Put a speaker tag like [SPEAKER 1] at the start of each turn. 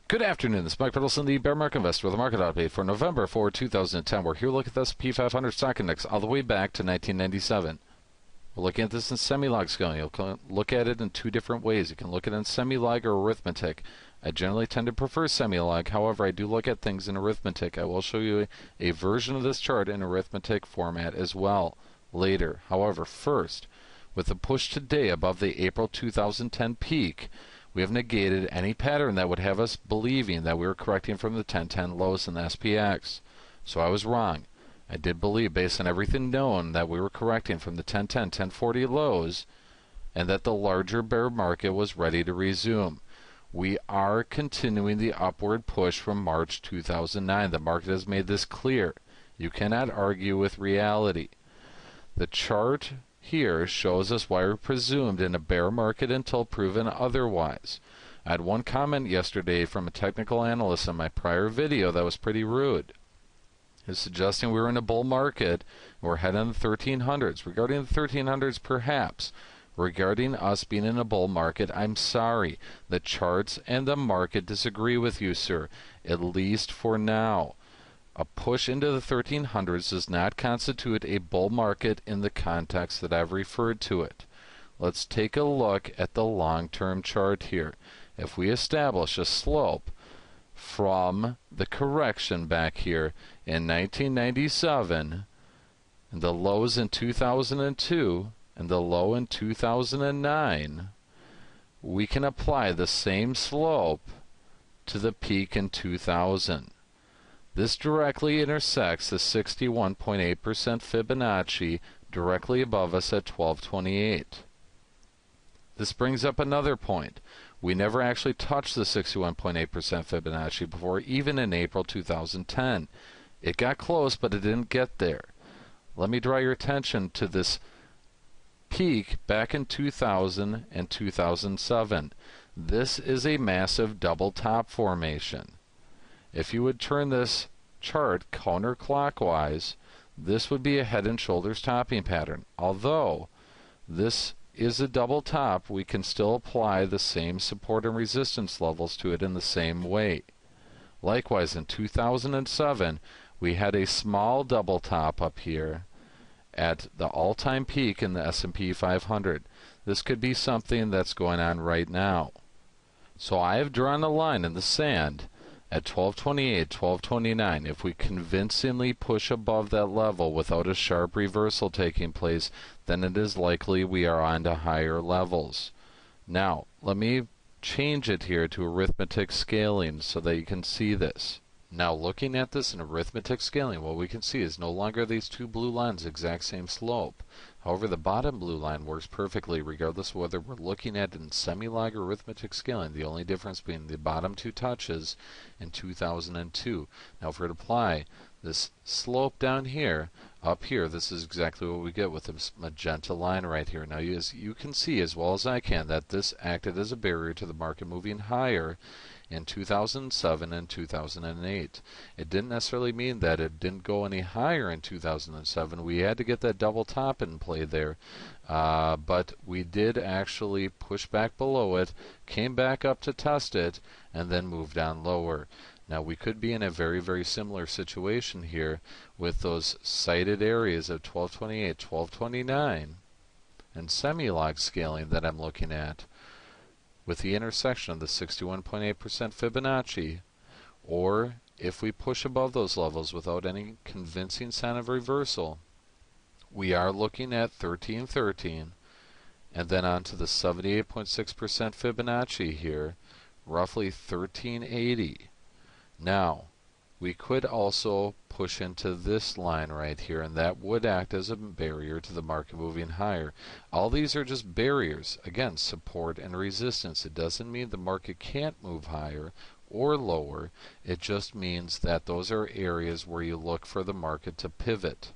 [SPEAKER 1] Good afternoon. This is Mike Peterson, the Bear Market Investor with a market update for November 2010. We're here to look at the S&P 500 stock index all the way back to 1997. We're looking at this in semi-log scaling. You'll look at it in two different ways. You can look at it in semi-log or arithmetic. I generally tend to prefer semi-log. However, I do look at things in arithmetic. I will show you a version of this chart in arithmetic format as well later. However, first, with the push today above the April 2010 peak, we have negated any pattern that would have us believing that we were correcting from the 1010 lows in the SPX. So I was wrong. I did believe, based on everything known, that we were correcting from the 1010, 1040 lows, and that the larger bear market was ready to resume. We are continuing the upward push from March 2009. The market has made this clear. You cannot argue with reality. The chart here shows us why we're presumed in a bear market until proven otherwise. I had one comment yesterday from a technical analyst in my prior video that was pretty rude. He was suggesting we were in a bull market and we're heading in the 1300s. Regarding the 1300s, perhaps. Regarding us being in a bull market, I'm sorry. The charts and the market disagree with you, sir, at least for now. A push into the 1300s does not constitute a bull market in the context that I've referred to it. Let's take a look at the long-term chart here. If we establish a slope from the correction back here in 1997, and the lows in 2002, and the low in 2009, we can apply the same slope to the peak in 2000. This directly intersects the 61.8% Fibonacci directly above us at 1228. This brings up another point. We never actually touched the 61.8% Fibonacci before, even in April 2010. It got close, but it didn't get there. Let me draw your attention to this peak back in 2000 and 2007. This is a massive double top formation. If you would turn this chart counterclockwise, this would be a head and shoulders topping pattern. Although this is a double top, we can still apply the same support and resistance levels to it in the same way. Likewise, in 2007, we had a small double top up here at the all-time peak in the S&P 500. This could be something that's going on right now. So I have drawn a line in the sand at 1228, 1229. If we convincingly push above that level without a sharp reversal taking place, then it is likely we are on to higher levels. Now, let me change it here to arithmetic scaling so that you can see this. Now, looking at this in arithmetic scaling, what we can see is no longer these two blue lines exact same slope. However, the bottom blue line works perfectly regardless of whether we're looking at it in semi-log or arithmetic scaling. The only difference being the bottom two touches in 2002. Now, if we were to apply this slope down here, up here, this is exactly what we get with this magenta line right here. Now, as you can see as well as I can that this acted as a barrier to the market moving higher in 2007 and 2008. It didn't necessarily mean that it didn't go any higher in 2007. We had to get that double top in play there, but we did actually push back below it, came back up to test it, and then moved down lower. Now, we could be in a very, very similar situation here with those cited areas of 1228, 1229, and semi-log scaling that I'm looking at, with the intersection of the 61.8% Fibonacci, or if we push above those levels without any convincing sign of reversal, we are looking at 1313, and then on to the 78.6% Fibonacci here, roughly 1380. Now, we could also push into this line right here, and that would act as a barrier to the market moving higher. All these are just barriers. Again, support and resistance. It doesn't mean the market can't move higher or lower. It just means that those are areas where you look for the market to pivot.